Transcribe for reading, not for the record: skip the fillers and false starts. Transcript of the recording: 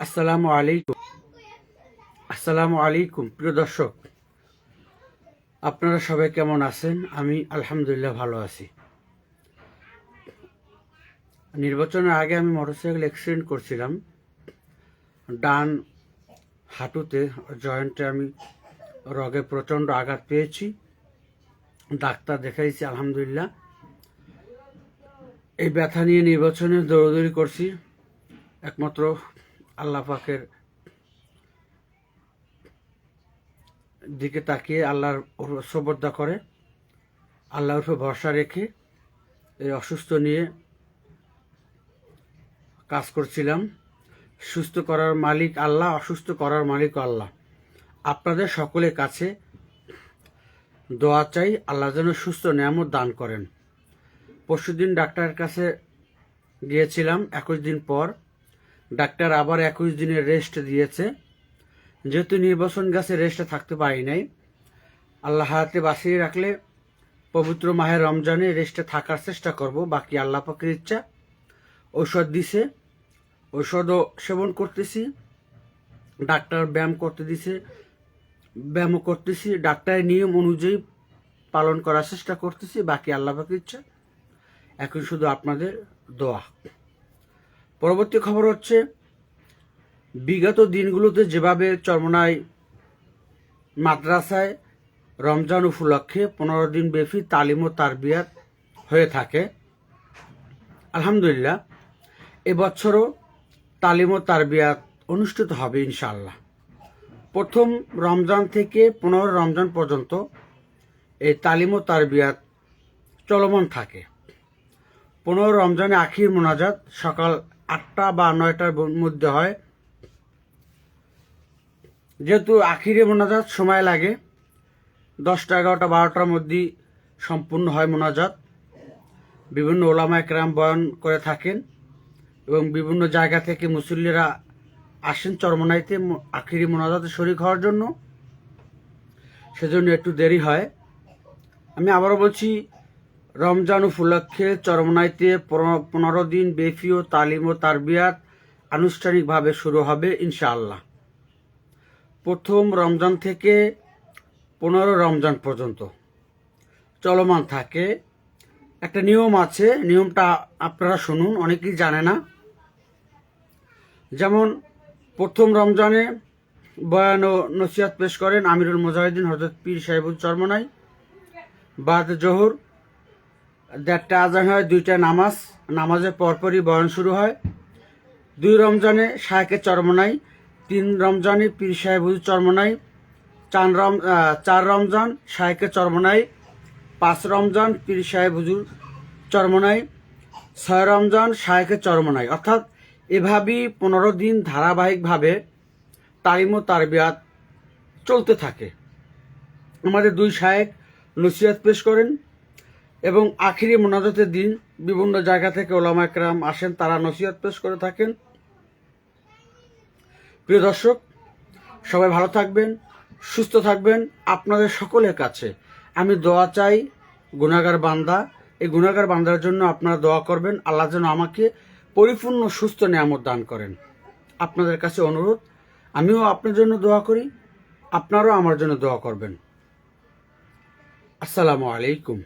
আসসালামু আলাইকুম প্রিয় দর্শক, আপনারা সবাই কেমন আছেন? আমি আলহামদুলিল্লাহ ভালো আছি। নির্বাচনের আগে আমি মোটরসাইকেল অ্যাক্সিডেন্ট করছিলাম। ডান হাঁটুতে জয়েন্টে আমি রগে প্রচণ্ড আঘাত পেয়েছি। ডাক্তার দেখাইছি, আলহামদুলিল্লাহ। এই ব্যথা নিয়ে নির্বাচনে দৌড়াদৌড়ি করছি। একমাত্র আল্লাহ পাকের দিকে তাকিয়ে আল্লাহর সবর্দা করে আল্লাহর উপর ভরসা রেখে এই অসুস্থ নিয়ে কাজ করছিলাম। সুস্থ করার মালিক আল্লাহ, অসুস্থ করার মালিক আল্লাহ। আপনাদের সকলের কাছে দোয়া চাই, আল্লাহ যেন সুস্থ নেয়ামত দান করেন। পরশুদিন ডাক্তারের কাছে গিয়েছিলাম 21 দিন পর। ডাক্তার আবার 21 দিনের রেস্ট দিয়েছে। যেহেতু নির্বাচন গেছে, রেস্টে থাকতে পারি নাই। আল্লাহ হায়াতে বাঁচিয়ে রাখলে পবিত্র মাহে রমজানে রেস্টে থাকার চেষ্টা করব, বাকি আল্লাহ পাকের ইচ্ছা। ঔষধ দিছে, ঔষধও সেবন করতেছি। ডাক্তার ব্যায়াম করতে দিছে, ব্যায়ামও করতেছি। ডাক্তারের নিয়ম অনুযায়ী পালন করার চেষ্টা করতেছি, বাকি আল্লাহ পাকের ইচ্ছা। এখন শুধু আপনাদের দোয়া। পরবর্তী খবর হচ্ছে, বিগত দিনগুলোতে যেভাবে চরমোনাই মাদ্রাসায় রমজান উপলক্ষে 15 দিন ব্যাপী তালিম ও তারবিয়াত হয়ে থাকে, আলহামদুলিল্লাহ এবছরও তালিম ও তারবিয়াত অনুষ্ঠিত হবে ইনশাআল্লাহ। প্রথম রমজান থেকে 15 রমজান পর্যন্ত এই তালিম ও তারবিয়াত চলমান থাকে। 15 রমজানে আখির মোনাজাত সকাল 8টা বা 9টার মধ্যে হয়। যেহেতু আখিরে মোনাজাত সময় লাগে, 10টা 11টা 12টার মধ্যেই সম্পূর্ণ হয় মোনাজাত। বিভিন্ন ওলামা একরাম বয়ান করে থাকেন এবং বিভিন্ন জায়গা থেকে মুসল্লিরা আসেন চরমোনাইতে আখিরি মোনাজাতে শরীক হওয়ার জন্য, সেজন্য একটু দেরি হয়। আমি আবারও বলছি, রমজান উপলক্ষে চরমোনাইতে 15 দিন ব্যাপী ও তালিম ও তারবিয়াত আনুষ্ঠানিকভাবে শুরু হবে ইনশাআল্লাহ। প্রথম রমজান থেকে 15 রমজান পর্যন্ত চলমান থাকে। একটা নিয়ম আছে, নিয়মটা আপনারা শুনুন, অনেকেই জানে না। যেমন প্রথম রমজানে বয়ান ও নসিহত পেশ করেন আমিরুল মুজাহিদিন হযরত পীর সাহেবুল চরমোনাই। বাদ জোহর 1:30 আজান হয়, 2টা নামাজের পরপরই বয়ান শুরু হয়। 2 রমজানে শায়েখে চরমোনাই, 3 রমজানে পীর সাহেবুল চরমোনাই, 4 রমজান শায়েখে চরমোনাই, 5 রমজান পীর সাহেব হুজুর চরমোনাই, 6 রমজান শায়েখে চরমোনাই। অর্থাৎ এভাবেই 15 দিন ধারাবাহিকভাবে তালিম ও তারবিয়াত চলতে থাকে। আমাদের 2 শায়েখ নসিহত পেশ করেন এবং আখিরি মোনাজাতের দিন বিভিন্ন জায়গা থেকে ওলামা একরাম আসেন, তারা নসিহত পেশ করে থাকেন। প্রিয় দর্শক, সবাই ভালো থাকবেন, সুস্থ থাকবেন। আপনাদের সকলের কাছে আমি দোয়া চাই, গুনাহগার বান্দা। এই গুনাহগার বান্দার জন্য আপনারা দোয়া করবেন, আল্লাহ যেন আমাকে পরিপূর্ণ সুস্থ নিয়ামত দান করেন। আপনাদের কাছে অনুরোধ, আমিও আপনার জন্য দোয়া করি, আপনারাও আমার জন্য দোয়া করবেন। আসসালামু আলাইকুম।